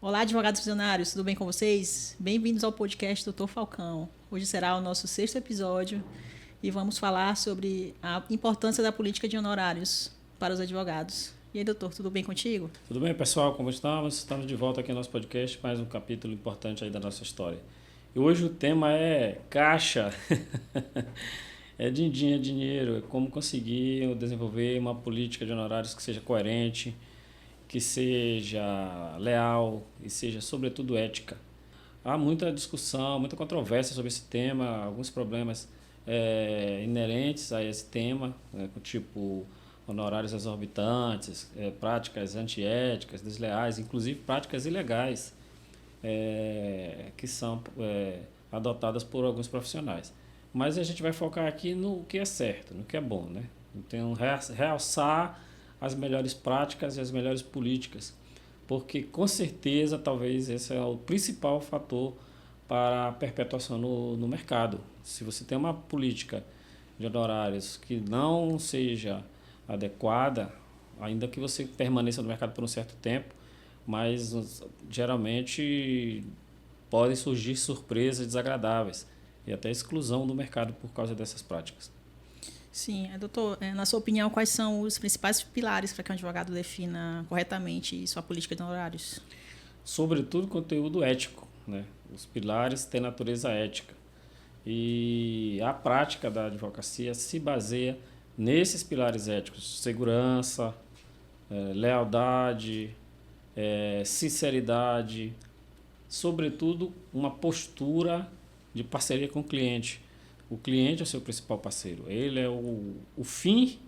Olá, advogados visionários, tudo bem com vocês? Bem-vindos ao podcast Doutor Falcão. Hoje será o nosso 6º episódio e vamos falar sobre a importância da política de honorários para os advogados. E aí, doutor, tudo bem contigo? Tudo bem, pessoal? Como estamos? Estamos de volta aqui no nosso podcast, mais um capítulo importante aí da nossa história. E hoje o tema é caixa, é din-din, é dinheiro, é como conseguir desenvolver uma política de honorários que seja coerente, que seja leal e seja, sobretudo, ética. Há muita discussão, muita controvérsia sobre esse tema, alguns problemas inerentes a esse tema, tipo honorários exorbitantes, práticas antiéticas, desleais, inclusive práticas ilegais que são adotadas por alguns profissionais. Mas a gente vai focar aqui no que é certo, no que é bom, né? Então, realçar as melhores práticas e as melhores políticas, porque com certeza talvez esse é o principal fator para a perpetuação no mercado. Se você tem uma política de honorários que não seja adequada, ainda que você permaneça no mercado por um certo tempo, mas geralmente podem surgir surpresas desagradáveis e até exclusão do mercado por causa dessas práticas. Sim, doutor, na sua opinião, quais são os principais pilares para que um advogado defina corretamente sua política de honorários? Sobretudo conteúdo ético, né? Os pilares têm natureza ética. E a prática da advocacia se baseia nesses pilares éticos: segurança, lealdade, sinceridade, sobretudo uma postura de parceria com o cliente. O cliente é o seu principal parceiro, ele é o fim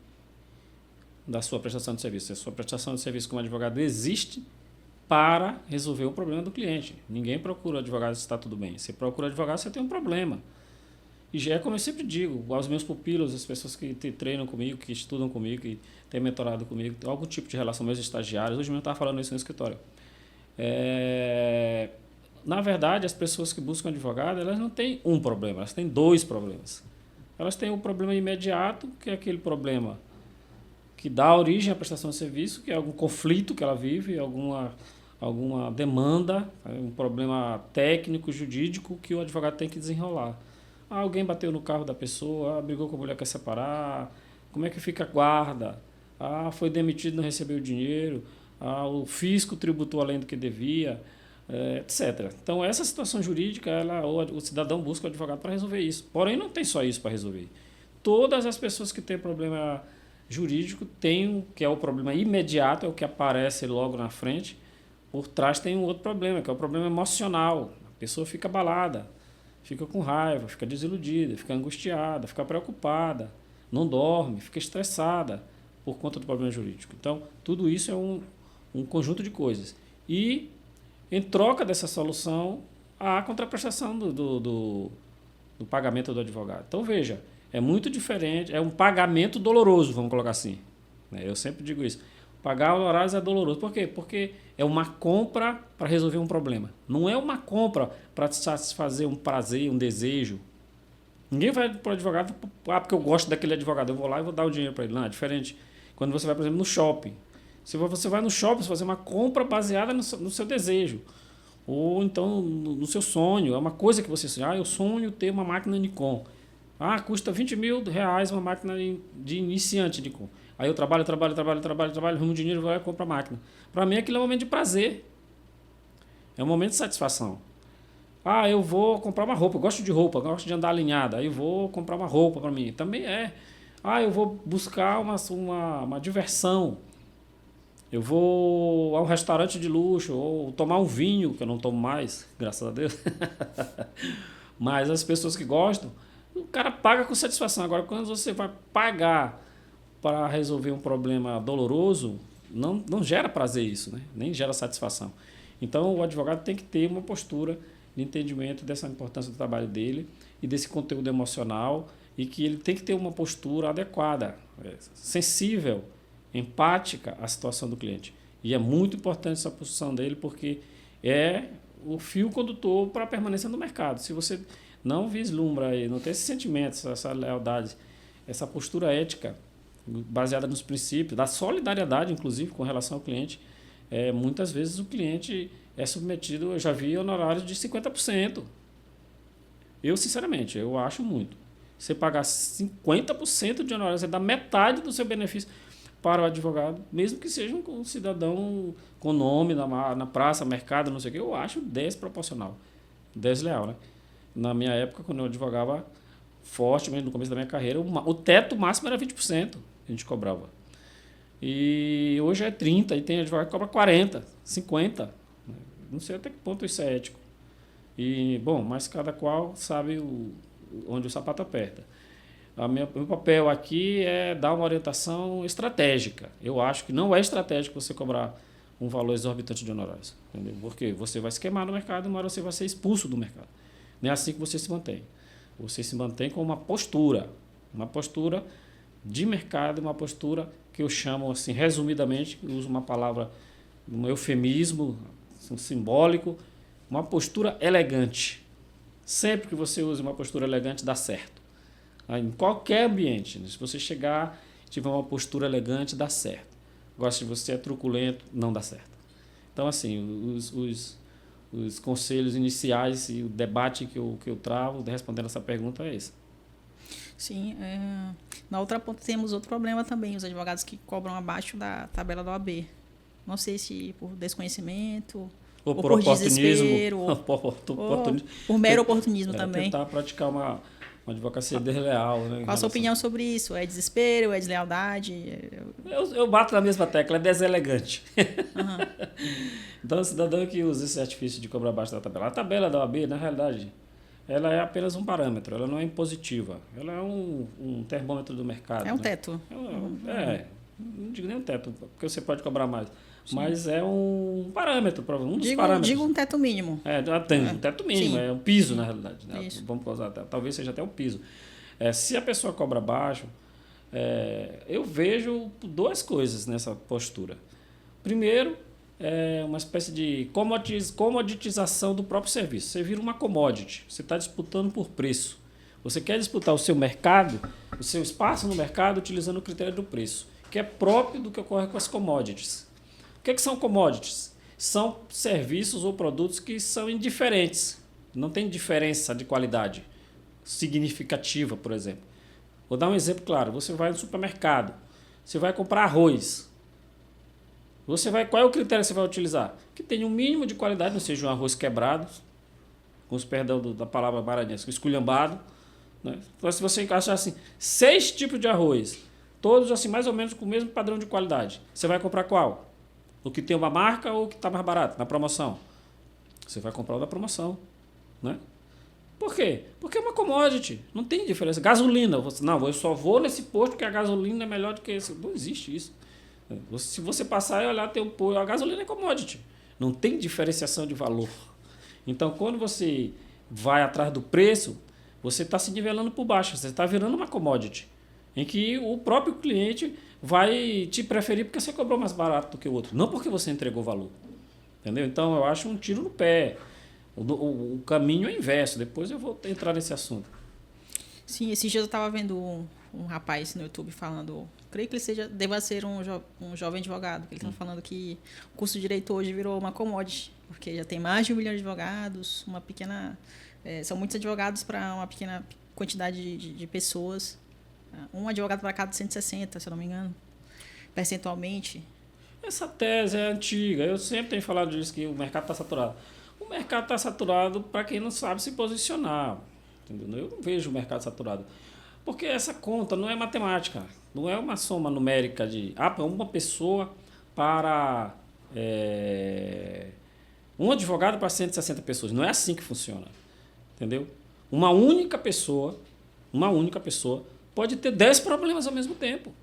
da sua prestação de serviço. A sua prestação de serviço como advogado existe para resolver o problema do cliente. Ninguém procura advogado se está tudo bem. Se procura advogado, você tem um problema. E já é como eu sempre digo aos meus pupilos, as pessoas que treinam comigo, que estudam comigo, que têm mentorado comigo, tem algum tipo de relação, meus estagiários. Hoje mesmo eu estava falando isso no escritório. Na verdade, as pessoas que buscam advogado, elas não têm um problema, elas têm dois problemas. Elas têm o problema imediato, que é aquele problema que dá origem à prestação de serviço, que é algum conflito que ela vive, alguma demanda, um problema técnico, jurídico que o advogado tem que desenrolar. Alguém bateu no carro da pessoa, brigou com a mulher que quer separar, como é que fica a guarda? Foi demitido, não recebeu o dinheiro, o fisco tributou além do que devia, etc. Então, essa situação jurídica, o cidadão busca o advogado para resolver isso. Porém, não tem só isso para resolver. Todas as pessoas que têm problema jurídico têm, que é o problema imediato, é o que aparece logo na frente. Por trás tem um outro problema, que é o problema emocional. A pessoa fica abalada, fica com raiva, fica desiludida, fica angustiada, fica preocupada, não dorme, fica estressada por conta do problema jurídico. Então, tudo isso é um conjunto de coisas. E, em troca dessa solução, há a contraprestação do pagamento do advogado. Então, veja, é muito diferente, é um pagamento doloroso, vamos colocar assim. Eu sempre digo isso. Pagar honorários é doloroso. Por quê? Porque é uma compra para resolver um problema. Não é uma compra para satisfazer um prazer, um desejo. Ninguém vai para o advogado porque eu gosto daquele advogado, eu vou lá e vou dar o dinheiro para ele. Não, é diferente. Quando você vai, por exemplo, no shopping. Se você vai no shopping, você vai fazer uma compra baseada no seu desejo. Ou então no seu sonho. É uma coisa que você sonha. Eu sonho ter uma máquina Nikon. Custa R$20.000 uma máquina de iniciante Nikon. Aí eu trabalho, arrumo dinheiro e vou lá e compro a máquina. Para mim aquilo é um momento de prazer. É um momento de satisfação. Eu vou comprar uma roupa, eu gosto de roupa, eu gosto de andar alinhada. Aí eu vou comprar uma roupa para mim. Também é. Eu vou buscar uma diversão. Eu vou a um restaurante de luxo, ou tomar um vinho, que eu não tomo mais, graças a Deus. Mas as pessoas que gostam, o cara paga com satisfação. Agora, quando você vai pagar para resolver um problema doloroso, não gera prazer isso, né? Nem gera satisfação. Então, o advogado tem que ter uma postura de entendimento dessa importância do trabalho dele e desse conteúdo emocional, e que ele tem que ter uma postura adequada, sensível, empática à situação do cliente. E é muito importante essa posição dele, porque é o fio condutor para a permanência no mercado. Se você não vislumbra aí, não tem esses sentimentos, essa lealdade, essa postura ética baseada nos princípios, da solidariedade, inclusive, com relação ao cliente, muitas vezes o cliente é submetido, eu já vi honorários de 50%. Eu, sinceramente, eu acho muito. Você pagar 50% de honorário, você dá metade do seu benefício para o advogado, mesmo que seja um cidadão com nome na praça, mercado, não sei o quê, eu acho desproporcional, desleal, né? Na minha época, quando eu advogava forte, mesmo no começo da minha carreira, o teto máximo era 20% que a gente cobrava. E hoje é 30%, e tem advogado que cobra 40%, 50%. Não sei até que ponto isso é ético. E, bom, mas cada qual sabe onde o sapato aperta. Meu papel aqui é dar uma orientação estratégica. Eu acho que não é estratégico você cobrar um valor exorbitante de honorários. Entendeu? Porque você vai se queimar no mercado e uma hora você vai ser expulso do mercado. Não é assim que você se mantém. Você se mantém com uma postura de mercado, uma postura que eu chamo, assim, resumidamente, uso uma palavra, um eufemismo, um simbólico, uma postura elegante. Sempre que você use uma postura elegante, dá certo. Em qualquer ambiente, se você chegar e tiver uma postura elegante, dá certo. Agora, se você é truculento, não dá certo. Então, assim, os conselhos iniciais e o debate que eu travo, respondendo essa pergunta, é esse. Sim. Na outra ponta temos outro problema também, os advogados que cobram abaixo da tabela da OAB. Não sei se por desconhecimento, ou por desespero, ou por mero oportunismo também. Tentar praticar uma advocacia desleal. Né, qual a sua opinião sobre isso? É desespero? É deslealdade? Eu bato na mesma tecla, é deselegante. Uhum. Então, o cidadão que usa esse artifício de cobrar abaixo da tabela. A tabela da OAB, na realidade, ela é apenas um parâmetro, ela não é impositiva. Ela é um termômetro do mercado. É um teto. Não digo nem um teto, porque você pode cobrar mais. Sim. Mas é um parâmetro, um dos parâmetros. Digo um teto mínimo. Um teto mínimo, sim. É um piso, na realidade. Né? Vamos usar, talvez seja até o piso. Se a pessoa cobra baixo, eu vejo duas coisas nessa postura. Primeiro, uma espécie de comoditização do próprio serviço. Você vira uma commodity, você está disputando por preço. Você quer disputar o seu mercado, o seu espaço no mercado, utilizando o critério do preço, que é próprio do que ocorre com as commodities. O que são commodities? São serviços ou produtos que são indiferentes. Não tem diferença de qualidade significativa, por exemplo. Vou dar um exemplo claro. Você vai no supermercado, você vai comprar arroz. Qual é o critério que você vai utilizar? Que tenha um mínimo de qualidade, não seja um arroz quebrado, com os perdão da palavra maranhense, esculhambado. Né? Então, se você encaixar assim, 6 tipos de arroz, todos assim mais ou menos com o mesmo padrão de qualidade, você vai comprar qual? O que tem uma marca ou o que está mais barato, na promoção? Você vai comprar o da promoção. Né? Por quê? Porque é uma commodity, não tem diferença. Gasolina, eu só vou nesse posto porque a gasolina é melhor do que esse. Não existe isso. Se você passar e olhar, tem um posto, a gasolina é commodity. Não tem diferenciação de valor. Então, quando você vai atrás do preço, você está se nivelando por baixo, você está virando uma commodity, em que o próprio cliente vai te preferir porque você cobrou mais barato do que o outro, não porque você entregou valor. Entendeu? Então, eu acho um tiro no pé. O caminho é inverso. Depois eu vou entrar nesse assunto. Sim, esses dias eu estava vendo um rapaz no YouTube falando, creio que ele deva ser um jovem advogado, que ele estava falando que o curso de direito hoje virou uma commodity, porque já tem mais de 1 milhão de advogados, são muitos advogados para uma pequena quantidade de pessoas. Um advogado para cada 160, se eu não me engano, percentualmente. Essa tese é antiga. Eu sempre tenho falado disso, que o mercado está saturado. O mercado está saturado para quem não sabe se posicionar. Entendeu? Eu não vejo o mercado saturado. Porque essa conta não é matemática. Não é uma soma numérica de uma pessoa para... um advogado para 160 pessoas. Não é assim que funciona. Entendeu? Uma única pessoa pode ter 10 problemas ao mesmo tempo.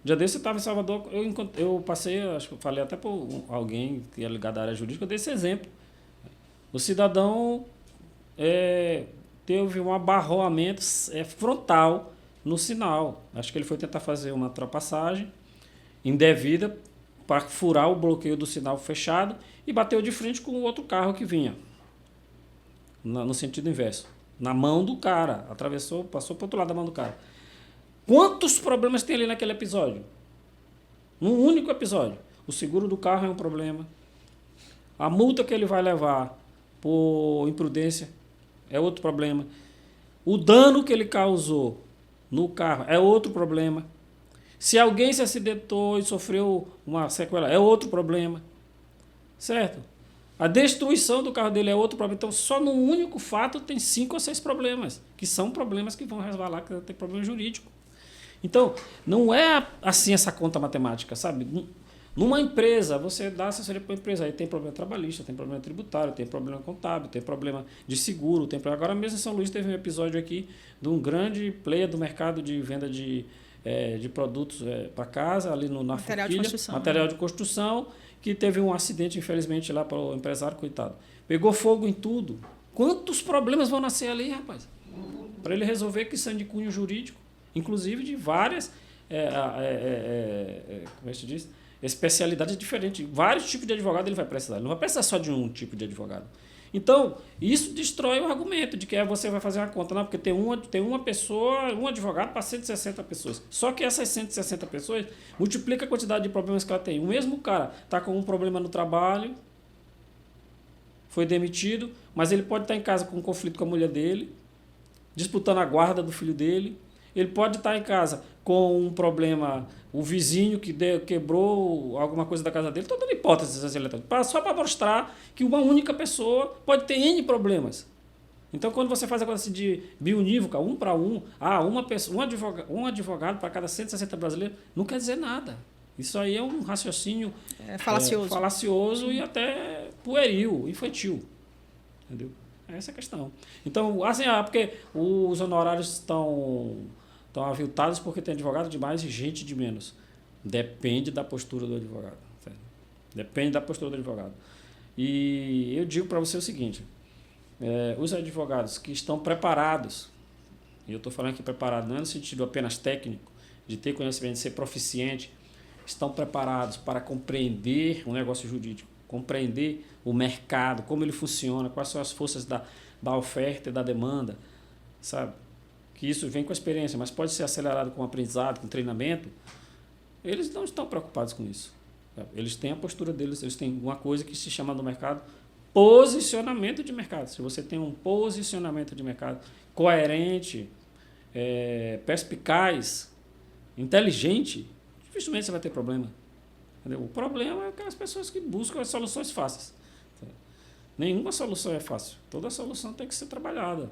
Já desse eu estava em Salvador, eu passei, acho que eu falei até por alguém que é ligado à área jurídica, eu dei esse exemplo. O cidadão teve um abarroamento frontal no sinal. Acho que ele foi tentar fazer uma ultrapassagem indevida para furar o bloqueio do sinal fechado e bateu de frente com o outro carro que vinha, no sentido inverso. Na mão do cara, atravessou, passou para o outro lado da mão do cara. Quantos problemas tem ali naquele episódio? Num único episódio. O seguro do carro é um problema. A multa que ele vai levar por imprudência é outro problema. O dano que ele causou no carro é outro problema. Se alguém se acidentou e sofreu uma sequela, é outro problema. Certo? A destruição do carro dele é outro problema. Então, só no único fato tem 5 ou 6 problemas, que são problemas que vão resvalar, que tem problema jurídico. Então, não é assim essa conta matemática, sabe? Numa empresa, você dá assessoria para uma empresa, aí tem problema trabalhista, tem problema tributário, tem problema contábil, tem problema de seguro, tem problema... Agora mesmo em São Luís teve um episódio aqui de um grande player do mercado de venda de produtos para casa, ali na Forquilha, material de construção, que teve um acidente, infelizmente, lá para o empresário, coitado. Pegou fogo em tudo. Quantos problemas vão nascer ali, rapaz? Para ele resolver questão de cunho jurídico, inclusive de várias, como é que se diz? Especialidades diferentes. Vários tipos de advogado ele vai precisar. Ele não vai precisar só de um tipo de advogado. Então, isso destrói o argumento de que você vai fazer uma conta. Não, porque tem uma pessoa, um advogado para 160 pessoas. Só que essas 160 pessoas multiplica a quantidade de problemas que ela tem. O mesmo cara está com um problema no trabalho, foi demitido, mas ele pode estar em casa com um conflito com a mulher dele, disputando a guarda do filho dele. Ele pode estar em casa com um problema, o vizinho que quebrou alguma coisa da casa dele. Estou dando hipóteses só para mostrar que uma única pessoa pode ter N problemas. Então, quando você faz a coisa assim de biunívoca, 1 para 1, um advogado para cada 160 brasileiros, não quer dizer nada. Isso aí é um raciocínio falacioso e até pueril, infantil. Entendeu? Essa é a questão. Então, assim, porque os honorários estão aviltados porque tem advogado de mais e gente de menos. Depende da postura do advogado. Certo? Depende da postura do advogado. E eu digo para você o seguinte, os advogados que estão preparados, e eu estou falando aqui preparado não é no sentido apenas técnico, de ter conhecimento, de ser proficiente, estão preparados para compreender o negócio jurídico, compreender o mercado, como ele funciona, quais são as forças da oferta e da demanda, sabe? Que isso vem com a experiência, mas pode ser acelerado com aprendizado, com treinamento. Eles não estão preocupados com isso. Sabe? Eles têm a postura deles, eles têm uma coisa que se chama no mercado posicionamento de mercado. Se você tem um posicionamento de mercado coerente, perspicaz, inteligente, dificilmente você vai ter problema. Entendeu? O problema é aquelas pessoas que buscam as soluções fáceis. Nenhuma solução é fácil. Toda solução tem que ser trabalhada.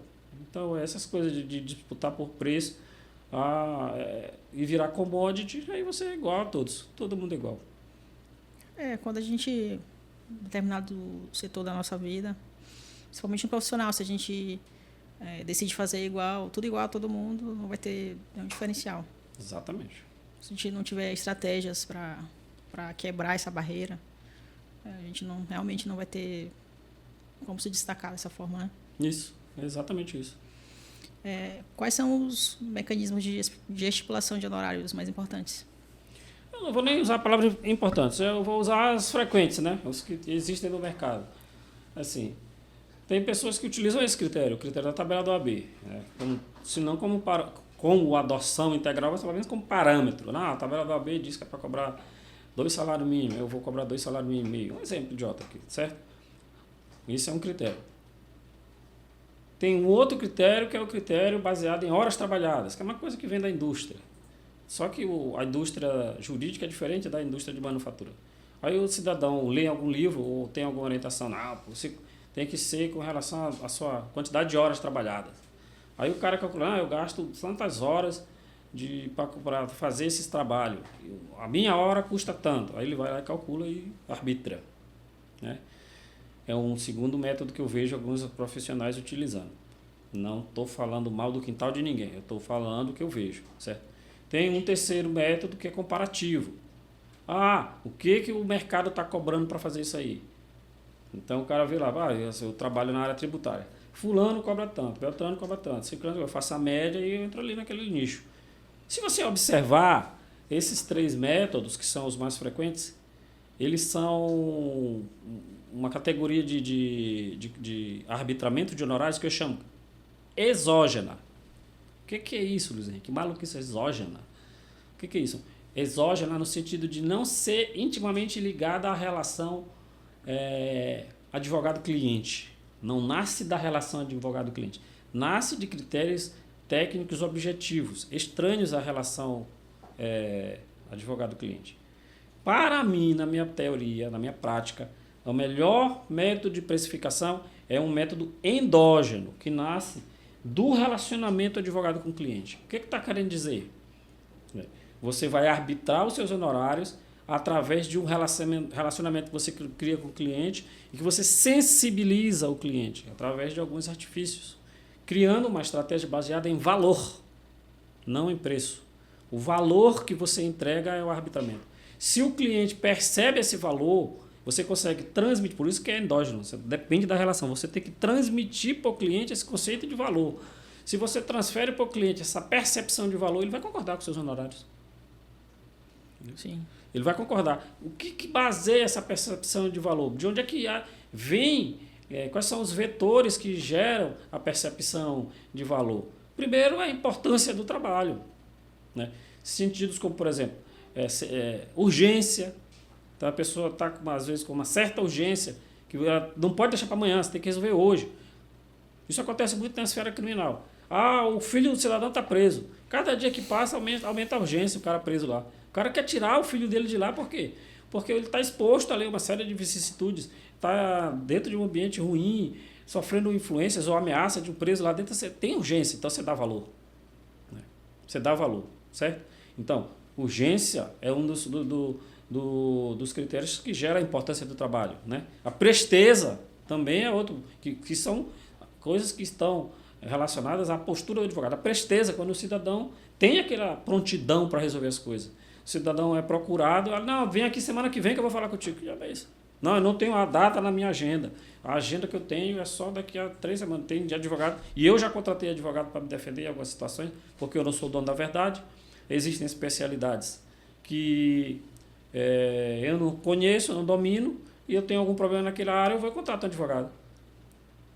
Então, essas coisas de disputar por preço e virar commodity, aí você é igual a todos. Todo mundo é igual. Quando a gente, em determinado setor da nossa vida, principalmente no profissional, se a gente decide fazer tudo igual a todo mundo, não vai ter nenhum diferencial. Exatamente. Se a gente não tiver estratégias para quebrar essa barreira, a gente realmente não vai ter como se destacar dessa forma, né? Isso, é exatamente isso. Quais são os mecanismos de estipulação de honorários mais importantes? Eu não vou nem usar a palavra importantes, eu vou usar as frequentes, né? Os que existem no mercado. Assim, tem pessoas que utilizam esse critério, o critério da tabela do AB, né? Se não como adoção integral, mas pelo menos como parâmetro. Não, a tabela do AB diz que é para cobrar 2 salários mínimos, eu vou cobrar 2 salários mínimos e meio. Um exemplo idiota aqui, certo? Isso é um critério. Tem um outro critério que é o critério baseado em horas trabalhadas, que é uma coisa que vem da indústria. Só que a indústria jurídica é diferente da indústria de manufatura. Aí o cidadão lê algum livro ou tem alguma orientação, não, você tem que ser com relação à sua quantidade de horas trabalhadas. Aí o cara calcula, eu gasto tantas horas para fazer esses trabalhos. A minha hora custa tanto. Aí ele vai lá e calcula e arbitra. Né? É um segundo método que eu vejo alguns profissionais utilizando. Não estou falando mal do quintal de ninguém, eu estou falando o que eu vejo. Certo? Tem um terceiro método que é comparativo. O que o mercado está cobrando para fazer isso aí? Então o cara vê lá, eu trabalho na área tributária. Fulano cobra tanto, Beltrano cobra tanto, Ciclano, eu faço a média e eu entro ali naquele nicho. Se você observar esses 3 métodos, que são os mais frequentes, eles são uma categoria de arbitramento de honorários que eu chamo exógena. O que é isso, Luiz Henrique? Que maluquice é exógena? O que é isso? exógena no sentido de não ser intimamente ligada à relação advogado-cliente. Não nasce da relação advogado-cliente. Nasce de critérios técnicos objetivos, estranhos à relação advogado-cliente. Para mim, na minha teoria, na minha prática, o melhor método de precificação é um método endógeno, que nasce do relacionamento advogado com o cliente. O que está querendo dizer? Você vai arbitrar os seus honorários através de um relacionamento que você cria com o cliente e que você sensibiliza o cliente através de alguns artifícios, criando uma estratégia baseada em valor, não em preço. O valor que você entrega é o arbitramento. Se o cliente percebe esse valor, você consegue transmitir, por isso que é endógeno, depende da relação, você tem que transmitir para o cliente esse conceito de valor. Se você transfere para o cliente essa percepção de valor, ele vai concordar com seus honorários. Sim. Ele vai concordar. O que baseia essa percepção de valor? De onde é que vem? Quais são os vetores que geram a percepção de valor? Primeiro, a importância do trabalho, né? Sentidos como, por exemplo, urgência. Então, a pessoa está, às vezes, com uma certa urgência, que ela não pode deixar para amanhã, você tem que resolver hoje. Isso acontece muito na esfera criminal. O filho do cidadão está preso. Cada dia que passa, aumenta a urgência, o cara preso lá. O cara quer tirar o filho dele de lá, por quê? Porque ele está exposto ali a uma série de vicissitudes, está dentro de um ambiente ruim, sofrendo influências ou ameaça de um preso lá dentro, você tem urgência, então você dá valor. Né? Você dá valor, certo? Então, urgência é um dos critérios que gera a importância do trabalho. Né? A presteza também é outro, que são coisas que estão relacionadas à postura do advogado. A presteza, quando o cidadão tem aquela prontidão para resolver as coisas. O cidadão é procurado, não, vem aqui semana que vem que eu vou falar contigo. Já é isso. Não, eu não tenho a data na minha agenda. A agenda que eu tenho é só daqui a 3 semanas. Tem de advogado. E eu já contratei advogado para me defender em algumas situações, porque eu não sou dono da verdade. Existem especialidades que eu não conheço, não domino, e eu tenho algum problema naquela área, eu vou contratar um advogado.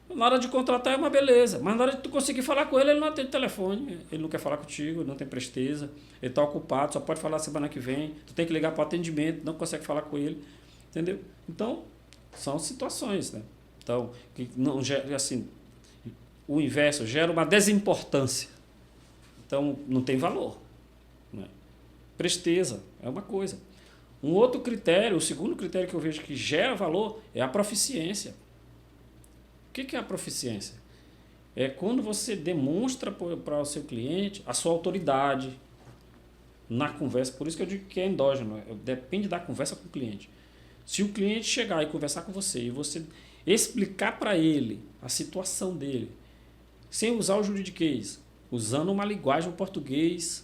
Na hora de contratar é uma beleza, mas na hora de tu conseguir falar com ele, ele não atende telefone, ele não quer falar contigo, ele não tem presteza, ele está ocupado, só pode falar semana que vem, tu tem que ligar para o atendimento, não consegue falar com ele, entendeu? Então, são situações, né? Então, que não gera, assim, o inverso gera uma desimportância. Então, não tem valor. Né? Presteza é uma coisa. Um outro critério, o segundo critério que eu vejo que gera valor é a proficiência. O que é a proficiência? É quando você demonstra para o seu cliente a sua autoridade na conversa. Por isso que eu digo que é endógeno, depende da conversa com o cliente. Se o cliente chegar e conversar com você e você explicar para ele a situação dele, sem usar o juridiquês, usando uma linguagem português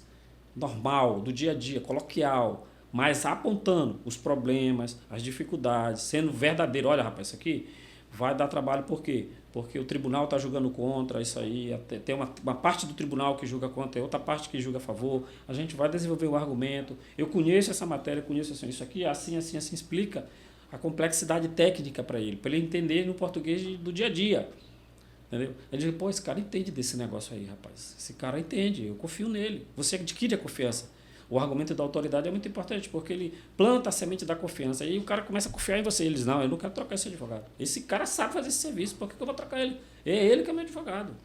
normal, do dia a dia, coloquial, mas apontando os problemas, as dificuldades, sendo verdadeiro. Olha, rapaz, isso aqui vai dar trabalho por quê? Porque o tribunal está julgando contra isso aí, tem uma parte do tribunal que julga contra, outra parte que julga a favor, a gente vai desenvolver o argumento, eu conheço essa matéria, conheço assim, isso aqui, assim, explica a complexidade técnica para ele entender no português do dia a dia. Entendeu? Ele diz, pô, esse cara entende desse negócio aí, rapaz, esse cara entende, eu confio nele, você adquire a confiança. O argumento da autoridade é muito importante, porque ele planta a semente da confiança. Aí o cara começa a confiar em você. Ele diz, não, eu não quero trocar esse advogado. Esse cara sabe fazer esse serviço, por que eu vou trocar ele? É ele que é meu advogado.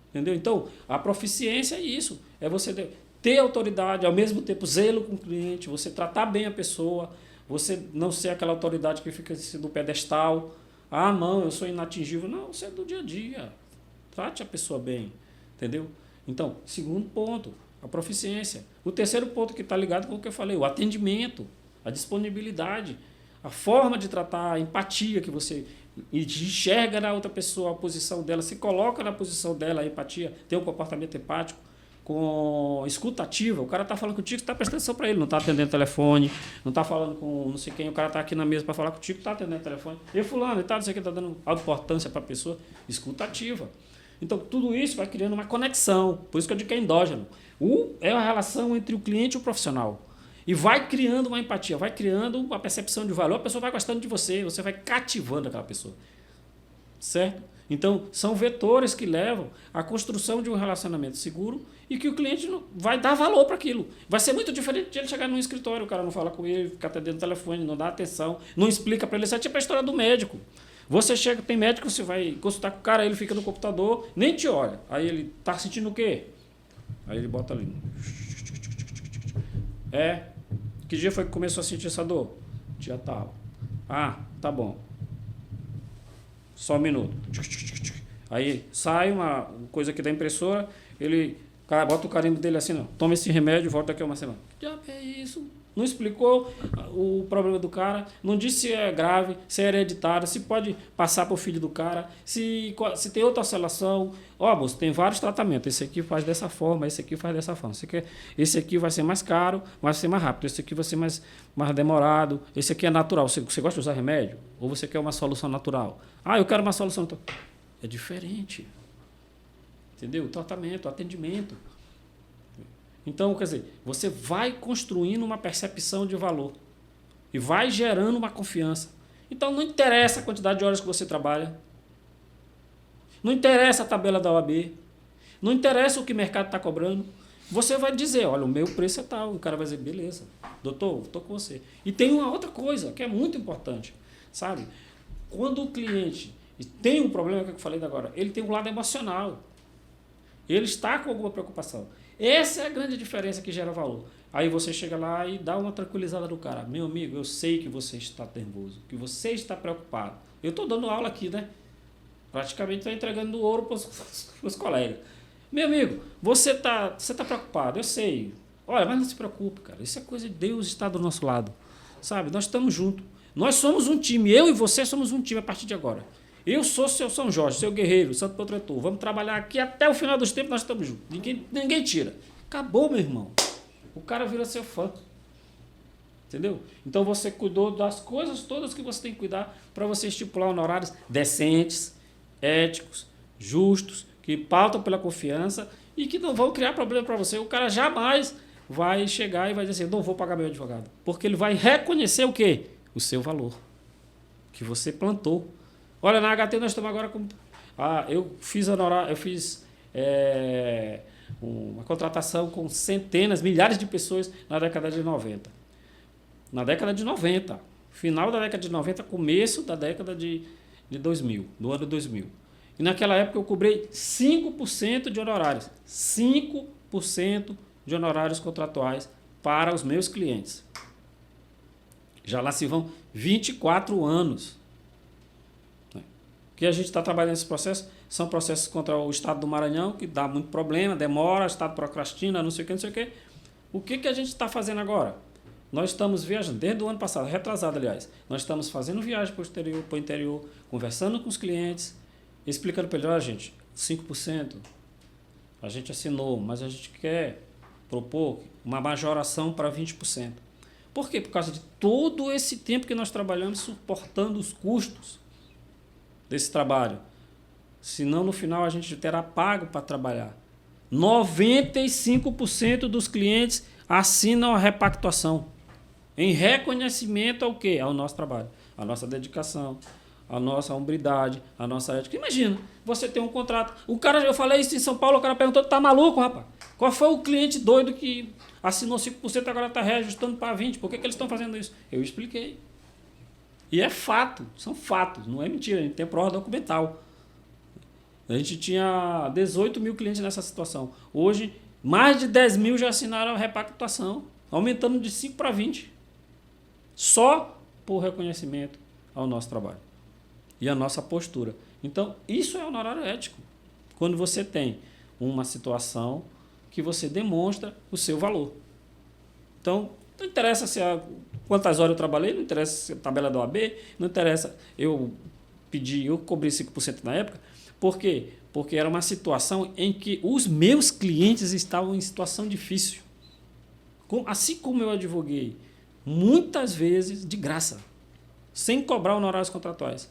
Entendeu? Então, a proficiência é isso. É você ter autoridade, ao mesmo tempo zelo com o cliente, você tratar bem a pessoa, você não ser aquela autoridade que fica no pedestal. Ah, não, eu sou inatingível. Não, você é do dia a dia. Trate a pessoa bem. Entendeu? Então, segundo ponto, a proficiência. O terceiro ponto que está ligado com o que eu falei, o atendimento, a disponibilidade, a forma de tratar, a empatia que você enxerga na outra pessoa, a posição dela, se coloca na posição dela, a empatia, tem um comportamento empático, com escuta ativa. O cara está falando contigo, está prestando atenção para ele, não está atendendo o telefone, não está falando com não sei quem, o cara está aqui na mesa para falar contigo, está atendendo o telefone. E fulano, não sei quem está dando importância para a pessoa, escuta ativa. Então, tudo isso vai criando uma conexão, por isso que eu digo que é endógeno. É a relação entre o cliente e o profissional. E vai criando uma empatia, vai criando uma percepção de valor, a pessoa vai gostando de você, você vai cativando aquela pessoa. Certo? Então, são vetores que levam à construção de um relacionamento seguro e que o cliente vai dar valor para aquilo. Vai ser muito diferente de ele chegar num escritório, o cara não fala com ele, fica atendendo o telefone, não dá atenção, não explica para ele. Isso é tipo a história do médico. Você chega, tem médico, você vai consultar com o cara, ele fica no computador, nem te olha. Aí ele tá sentindo o quê? Aí ele bota ali. Que dia foi que começou a sentir essa dor? Dia tal. Ah, tá bom. Só um minuto. Aí sai uma coisa aqui da impressora, ele bota o carimbo dele assim, não. Toma esse remédio e volta aqui uma semana. Já é isso. Não explicou o problema do cara, não disse se é grave, se é hereditário, se pode passar para o filho do cara, se tem outra oscilação. Ó, moço, tem vários tratamentos. Esse aqui faz dessa forma, esse aqui faz dessa forma. Esse aqui vai ser mais caro, vai ser mais rápido. Esse aqui vai ser mais demorado. Esse aqui é natural. Você gosta de usar remédio? Ou você quer uma solução natural? Ah, eu quero uma solução natural. É diferente. Entendeu? O tratamento, o atendimento. Então, quer dizer, você vai construindo uma percepção de valor e vai gerando uma confiança. Então, não interessa a quantidade de horas que você trabalha, não interessa a tabela da OAB, não interessa o que o mercado está cobrando. Você vai dizer, olha, o meu preço é tal. O cara vai dizer, beleza, doutor, estou com você. E tem uma outra coisa que é muito importante, sabe? Quando o cliente tem um problema que eu falei agora, ele tem um lado emocional. Ele está com alguma preocupação. Essa é a grande diferença que gera valor. Aí você chega lá e dá uma tranquilizada no cara. Meu amigo, eu sei que você está nervoso, que você está preocupado. Eu estou dando aula aqui, né? Praticamente estou entregando ouro para os colegas. Meu amigo, você tá preocupado, eu sei. Olha, mas não se preocupe, cara. Isso é coisa de Deus estar do nosso lado. Sabe? Nós estamos juntos. Nós somos um time. Eu e você somos um time a partir de agora. Eu sou seu São Jorge, seu guerreiro, santo protetor. Vamos trabalhar aqui até o final dos tempos, nós estamos juntos. Ninguém tira. Acabou, meu irmão. O cara vira seu fã. Entendeu? Então você cuidou das coisas todas que você tem que cuidar para você estipular honorários decentes, éticos, justos, que pautam pela confiança e que não vão criar problema para você. O cara jamais vai chegar e vai dizer assim, não vou pagar meu advogado. Porque ele vai reconhecer o quê? O seu valor. Que você plantou. Olha, na HT nós estamos agora com... eu fiz uma contratação com centenas, milhares de pessoas na década de 90. Na década de 90. Final da década de 90, começo da década de 2000, do ano 2000. E naquela época eu cobrei 5% de honorários. 5% de honorários contratuais para os meus clientes. Já lá se vão 24 anos. Que a gente está trabalhando nesse processo, são processos contra o Estado do Maranhão, que dá muito problema, demora, o Estado procrastina, não sei o que, não sei o que. O que a gente está fazendo agora? Nós estamos viajando, desde o ano passado, retrasado, aliás, nós estamos fazendo viagem para o interior, conversando com os clientes, explicando para eles, olha, gente, 5% a gente assinou, mas a gente quer propor uma majoração para 20%. Por quê? Por causa de todo esse tempo que nós trabalhamos suportando os custos desse trabalho. Senão, no final, a gente terá pago para trabalhar. 95% dos clientes assinam a repactuação em reconhecimento ao quê? Ao nosso trabalho, à nossa dedicação, à nossa hombridade, à nossa ética. Imagina, você tem um contrato. O cara, eu falei isso em São Paulo, o cara perguntou, tá maluco, rapaz? Qual foi o cliente doido que assinou 5% e agora está reajustando para 20%? Por que eles estão fazendo isso? Eu expliquei. E é fato, são fatos, não é mentira, a gente tem prova documental. A gente tinha 18 mil clientes nessa situação. Hoje, mais de 10 mil já assinaram a repactuação, aumentando de 5 para 20. Só por reconhecimento ao nosso trabalho e à nossa postura. Então, isso é honorário ético. Quando você tem uma situação que você demonstra o seu valor. Então, não interessa quantas horas eu trabalhei, não interessa se a tabela da OAB, não interessa. Eu cobri 5% na época. Por quê? Porque era uma situação em que os meus clientes estavam em situação difícil. Assim como eu advoguei, muitas vezes de graça, sem cobrar honorários contratuais.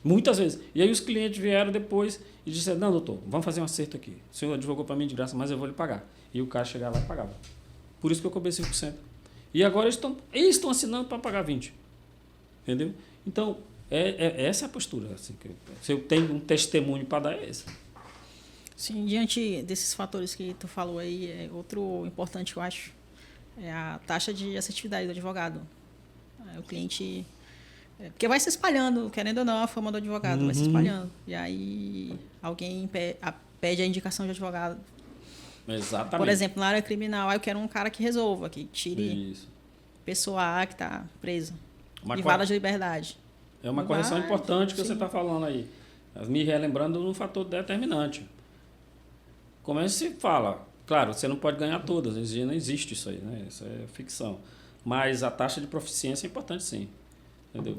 Muitas vezes. E aí os clientes vieram depois e disseram, não, doutor, vamos fazer um acerto aqui. O senhor advogou para mim de graça, mas eu vou lhe pagar. E o cara chegava lá e pagava. Por isso que eu cobrei 5%. E agora eles estão assinando para pagar 20%. Entendeu? Então, Essa é a postura. Assim, se eu tenho um testemunho para dar, é esse. Sim, diante desses fatores que tu falou aí, outro importante que eu acho é a taxa de assertividade do advogado. O cliente... porque vai se espalhando, querendo ou não, a fama do advogado vai se espalhando. E aí alguém pede a indicação de advogado. Exatamente. Por exemplo, na área criminal, eu quero um cara que resolva, que tire Isso. pessoa A que está presa. Privada de liberdade. É uma correção importante que você está falando aí. Me relembrando de um fator determinante. Como é que se fala? Claro, você não pode ganhar todas, não existe isso aí, né? Isso é ficção. Mas a taxa de proficiência é importante, sim. Entendeu?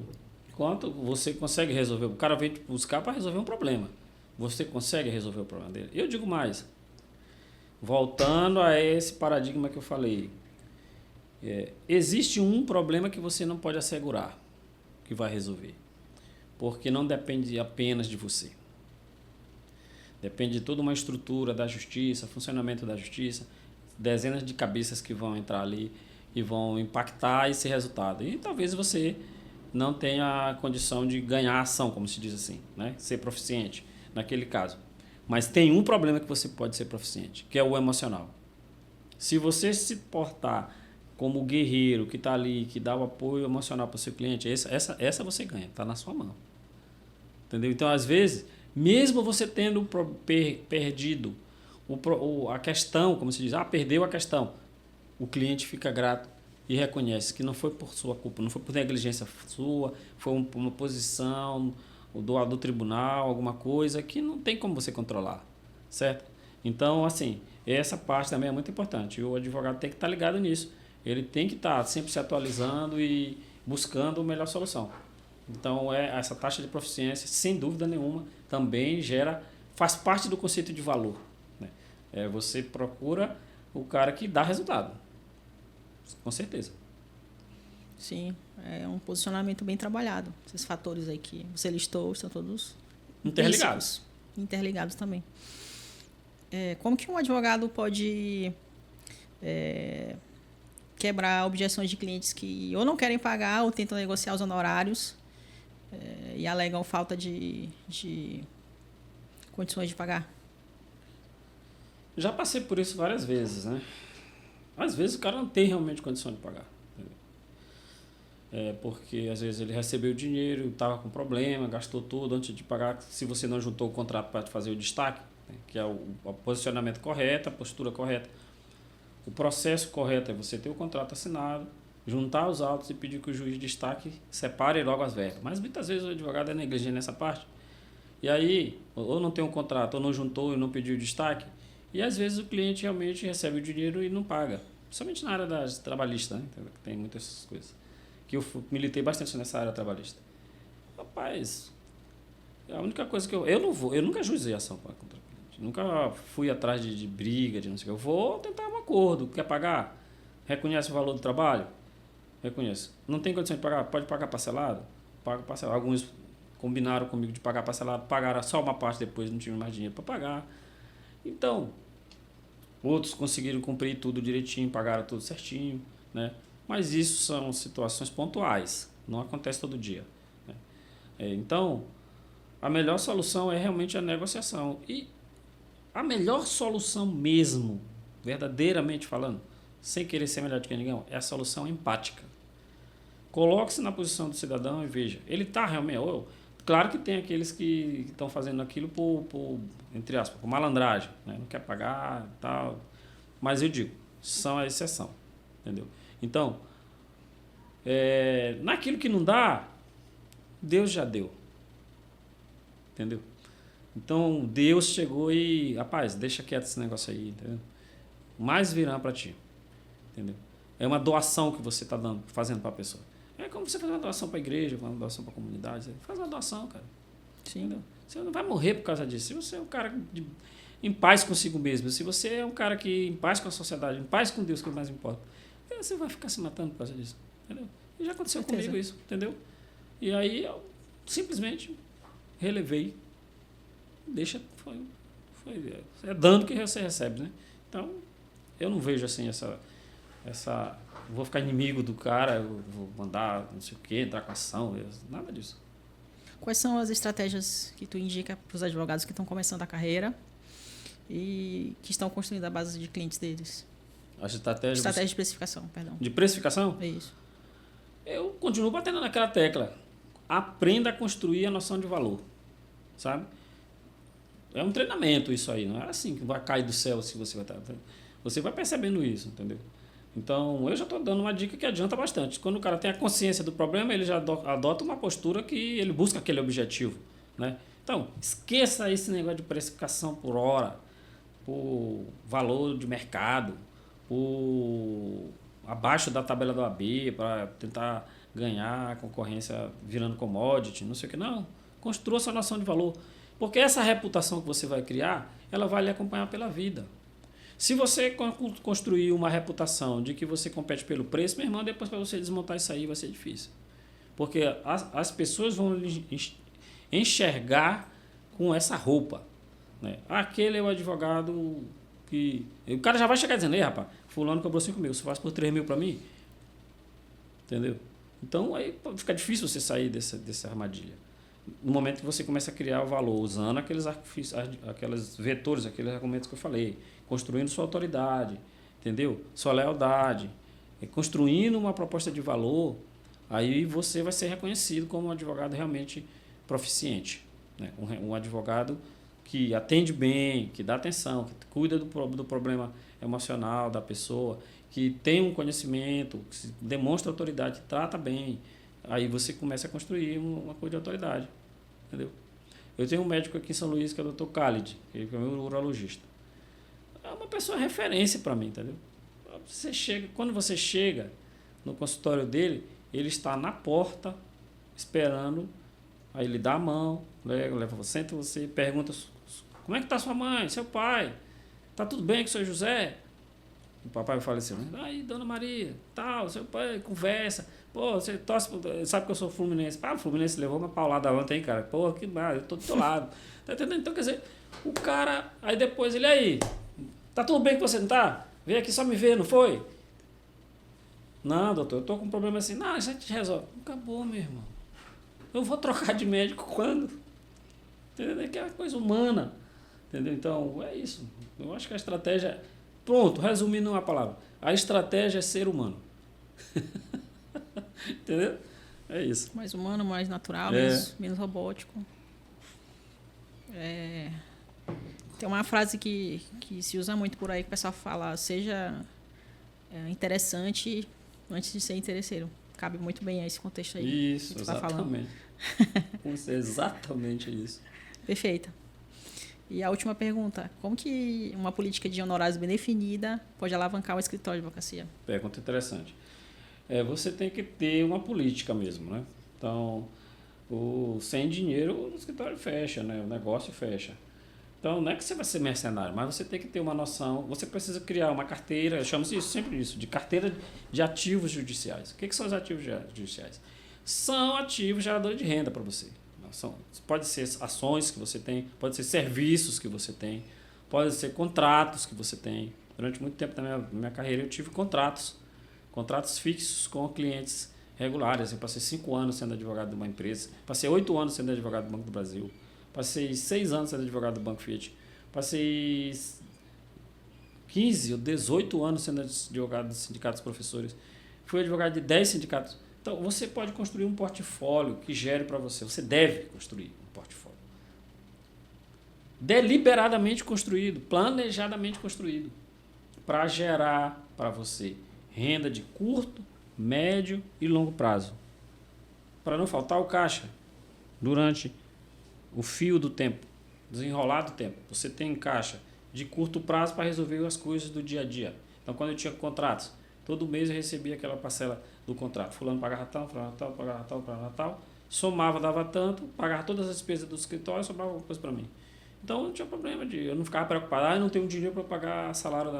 Quanto você consegue resolver? O cara vem te buscar para resolver um problema. Você consegue resolver o problema dele? Eu digo mais. Voltando a esse paradigma que eu falei. Existe um problema que você não pode assegurar que vai resolver. Porque não depende apenas de você. Depende de toda uma estrutura da justiça, funcionamento da justiça, dezenas de cabeças que vão entrar ali e vão impactar esse resultado. E talvez você não tenha a condição de ganhar a ação, como se diz assim, né? Ser proficiente naquele caso. Mas tem um problema que você pode ser proficiente, que é o emocional. Se você se portar como o guerreiro que está ali, que dá o apoio emocional para o seu cliente, essa você ganha, está na sua mão. Entendeu? Então, às vezes, mesmo você tendo perdido a questão, como se diz, perdeu a questão, o cliente fica grato e reconhece que não foi por sua culpa, não foi por negligência sua, foi uma posição do tribunal, alguma coisa que não tem como você controlar, certo? Então, assim, essa parte também é muito importante. O advogado tem que estar ligado nisso. Ele tem que estar sempre se atualizando e buscando a melhor solução. Então, essa taxa de proficiência, sem dúvida nenhuma, também faz parte do conceito de valor, né? Você procura o cara que dá resultado. Com certeza. Sim, é um posicionamento bem trabalhado. Esses fatores aí que você listou estão todos interligados. Interligados também. Como que um advogado pode quebrar objeções de clientes que ou não querem pagar ou tentam negociar os honorários e alegam falta de condições de pagar? Já passei por isso várias vezes, né? Às vezes o cara não tem realmente condição de pagar. Porque às vezes ele recebeu o dinheiro, estava com problema, gastou tudo antes de pagar. Se você não juntou o contrato para fazer o destaque, né, que é o posicionamento correto, a postura correta. O processo correto é você ter o contrato assinado, juntar os autos e pedir que o juiz de destaque separe logo as verbas. Mas muitas vezes o advogado é negligente nessa parte. E aí, ou não tem um contrato, ou não juntou e não pediu o destaque. E às vezes o cliente realmente recebe o dinheiro e não paga. Principalmente na área das trabalhistas, né? Tem muitas coisas. Que eu militei bastante nessa área trabalhista. Rapaz, a única coisa que eu nunca ajuizei ação contra o cliente. Nunca fui atrás de briga, de não sei o que. Eu vou tentar um acordo. Quer pagar? Reconhece o valor do trabalho? Reconheço. Não tem condição de pagar? Pode pagar parcelado? Paga parcelado. Alguns combinaram comigo de pagar parcelado, pagaram só uma parte depois, não tinham mais dinheiro para pagar. Então, outros conseguiram cumprir tudo direitinho, pagaram tudo certinho, né? Mas isso são situações pontuais, não acontece todo dia, né? Então, a melhor solução é realmente a negociação. E a melhor solução mesmo, verdadeiramente falando, sem querer ser melhor do que ninguém, é a solução empática. Coloque-se na posição do cidadão e veja, ele está realmente... Claro que tem aqueles que estão fazendo aquilo por entre aspas, por malandragem, né? Não quer pagar e tal. Mas eu digo, são a exceção, entendeu? Então, naquilo que não dá, Deus já deu, entendeu? Então, Deus chegou e, rapaz, deixa quieto esse negócio aí, entendeu? Mais virá para ti, entendeu? É uma doação que você está fazendo para a pessoa. É como você fazer uma doação para a igreja, uma doação para a comunidade. Faz uma doação, cara. Sim. Entendeu? Você não vai morrer por causa disso. Se você é um cara em paz consigo mesmo, se você é um cara que em paz com a sociedade, em paz com Deus, que é o mais importa, você vai ficar se matando por causa disso. Entendeu? E já aconteceu comigo isso, entendeu? E aí eu simplesmente relevei. É dano que você recebe, né? Então, eu não vejo assim essa vou ficar inimigo do cara, eu vou mandar não sei o que, entrar com ação, nada disso. Quais são as estratégias que tu indica para os advogados que estão começando a carreira e que estão construindo a base de clientes deles? As estratégias Estratégia de precificação, perdão. de precificação? É isso. Eu continuo batendo naquela tecla. Aprenda a construir a noção de valor, sabe? É um treinamento isso aí, não é assim que vai cair do céu se você vai estar... Você vai percebendo isso, entendeu? Então, eu já estou dando uma dica que adianta bastante. Quando o cara tem a consciência do problema, ele já adota uma postura que ele busca aquele objetivo, né? Então, esqueça esse negócio de precificação por hora, por valor de mercado, por abaixo da tabela do AB, para tentar ganhar a concorrência virando commodity, não sei o que. Não, construa sua noção de valor. Porque essa reputação que você vai criar, ela vai lhe acompanhar pela vida. Se você construir uma reputação de que você compete pelo preço, meu irmão, depois para você desmontar isso aí vai ser difícil. Porque as pessoas vão enxergar com essa roupa, né? Aquele é o advogado que... O cara já vai chegar dizendo, ei, rapaz, fulano cobrou 5 mil, você faz por 3 mil para mim? Entendeu? Então aí fica difícil você sair dessa armadilha. No momento que você começa a criar o valor, usando aqueles vetores, aqueles argumentos que eu falei, construindo sua autoridade, entendeu? Sua lealdade, construindo uma proposta de valor, aí você vai ser reconhecido como um advogado realmente proficiente, né? Um advogado que atende bem, que dá atenção, que cuida do problema emocional da pessoa, que tem um conhecimento, que demonstra autoridade, que trata bem. Aí você começa a construir uma coisa de autoridade, entendeu? Eu tenho um médico aqui em São Luís, que é o Dr. Khalid, que é meu urologista. É uma pessoa referência para mim, entendeu? Quando você chega no consultório dele, ele está na porta, esperando, aí ele dá a mão, senta você, pergunta, como é que está sua mãe, seu pai? Está tudo bem com o seu José? O papai faleceu, né? Aí, dona Maria, tal, seu pai conversa. Pô, você torce, sabe que eu sou Fluminense. O Fluminense levou uma paulada ontem, hein, cara? Pô, que mal, eu tô do teu lado. Tá entendendo? Então, quer dizer, o cara, aí depois ele aí, tá tudo bem que você não tá? Veio aqui só me ver, não foi? Não, doutor, eu tô com um problema assim. Não, a gente resolve. Acabou, meu irmão. Eu vou trocar de médico quando? Entendeu? Que é uma coisa humana. Entendeu? Então, é isso. Eu acho que a estratégia... Pronto, resumindo uma palavra. A estratégia é ser humano. Entendeu? É isso. Mais humano, mais natural, menos robótico. Tem uma frase que se usa muito por aí, que o pessoal fala, seja interessante antes de ser interesseiro. Cabe muito bem a esse contexto aí. Isso, exatamente. Exatamente isso. Perfeita. E a última pergunta, como que uma política de honorários bem definida pode alavancar o escritório de advocacia? Pergunta interessante. Você tem que ter uma política mesmo, né? Então, sem dinheiro o escritório fecha, né? O negócio fecha. Então, não é que você vai ser mercenário, mas você tem que ter uma noção, você precisa criar uma carteira, eu chamo isso sempre disso, de carteira de ativos judiciais. O que são os ativos judiciais? São ativos geradores de renda para você. Pode ser ações que você tem, pode ser serviços que você tem, pode ser contratos que você tem. Durante muito tempo da minha carreira eu tive contratos fixos com clientes regulares. Eu passei 5 anos sendo advogado de uma empresa, passei 8 anos sendo advogado do Banco do Brasil, passei 6 anos sendo advogado do Banco Fiat, passei 15 ou 18 anos sendo advogado dos sindicatos professores, fui advogado de 10 sindicatos. Então, você pode construir um portfólio que gere para você. Você deve construir um portfólio. Deliberadamente construído, planejadamente construído, para gerar para você renda de curto, médio e longo prazo. Para não faltar o caixa durante o fio do tempo, desenrolar do tempo. Você tem caixa de curto prazo para resolver as coisas do dia a dia. Então, quando eu tinha contratos, todo mês eu recebia aquela parcela do contrato. Fulano pagava tal, pagava tal. Somava, dava tanto, pagava todas as despesas do escritório e sobrava alguma coisa para mim. Então não tinha problema eu não ficava preocupado. Eu não tenho dinheiro para pagar salário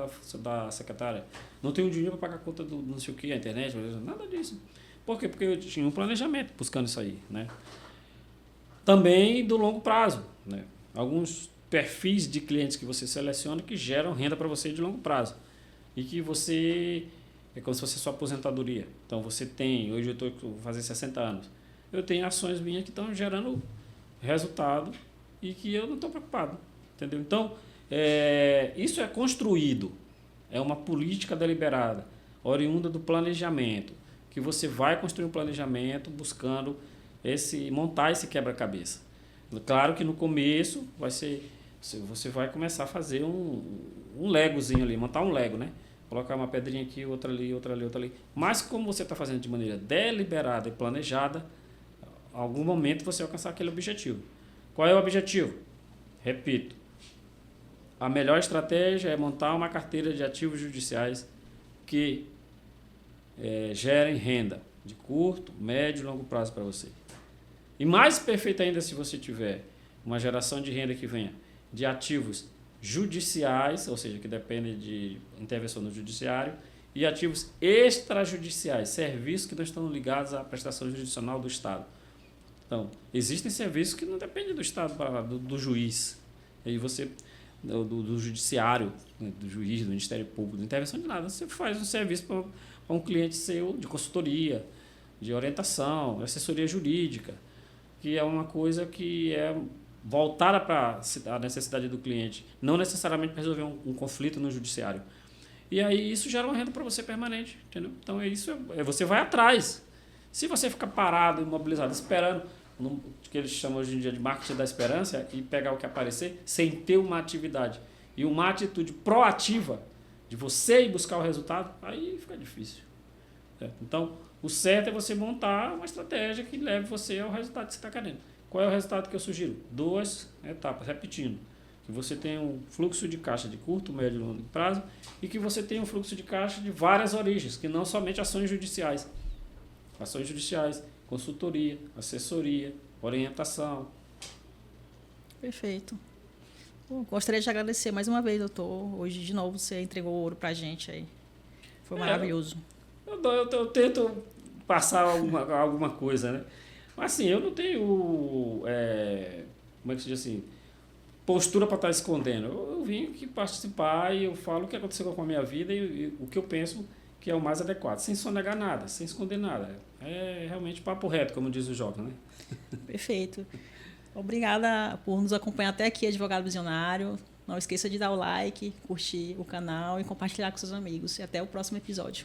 da secretária. Não tenho dinheiro para pagar a conta do não sei o que, a internet, nada disso. Por quê? Porque eu tinha um planejamento buscando isso aí, né? Também do longo prazo, né? Alguns perfis de clientes que você seleciona que geram renda para você de longo prazo. E que você... É como se fosse a sua aposentadoria. Então, você tem... Hoje eu vou fazer 60 anos. eu tenho ações minhas que estão gerando resultado e que eu não estou preocupado. Entendeu? Então, isso é construído. É uma política deliberada, oriunda do planejamento, que você vai construir um planejamento buscando montar esse quebra-cabeça. Claro que no começo você vai começar a fazer um legozinho ali, montar um lego, né? Colocar uma pedrinha aqui, outra ali, outra ali, outra ali. Mas como você está fazendo de maneira deliberada e planejada, em algum momento você vai alcançar aquele objetivo. Qual é o objetivo? Repito, a melhor estratégia é montar uma carteira de ativos judiciais que gerem renda de curto, médio e longo prazo para você. E mais perfeito ainda se você tiver uma geração de renda que venha de ativos judiciais, ou seja, que dependem de intervenção no judiciário, e ativos extrajudiciais, serviços que não estão ligados à prestação jurisdicional do Estado. Então, existem serviços que não dependem do Estado, do juiz, aí você, do judiciário, do juiz, do Ministério Público, de intervenção de nada. Você faz um serviço para um cliente seu de consultoria, de orientação, assessoria jurídica, que é uma coisa que é voltada para a necessidade do cliente, não necessariamente para resolver um conflito no judiciário. E aí isso gera uma renda para você permanente, entendeu? Então você vai atrás. Se você ficar parado, imobilizado, esperando, que eles chamam hoje em dia de marketing da esperança, e pegar o que aparecer, sem ter uma atividade e uma atitude proativa de você ir buscar o resultado, aí fica difícil. Então, o certo é você montar uma estratégia que leve você ao resultado que você está querendo. Qual é o resultado que eu sugiro? 2 etapas, repetindo. Que você tenha um fluxo de caixa de curto, médio e longo prazo e que você tenha um fluxo de caixa de várias origens, que não somente ações judiciais. Ações judiciais, consultoria, assessoria, orientação. Perfeito. Gostaria de agradecer mais uma vez, doutor. Hoje, de novo, você entregou ouro para a gente aí. Foi maravilhoso. Eu tento passar alguma coisa, né? Mas assim, eu não tenho, como é que se diz assim, postura para estar escondendo. Eu vim aqui participar e eu falo o que aconteceu com a minha vida e o que eu penso que é o mais adequado, sem sonegar nada, sem esconder nada. É realmente papo reto, como diz o jovem, né? Perfeito. Obrigada por nos acompanhar até aqui, Advogado Visionário. Não esqueça de dar o like, curtir o canal e compartilhar com seus amigos. E até o próximo episódio.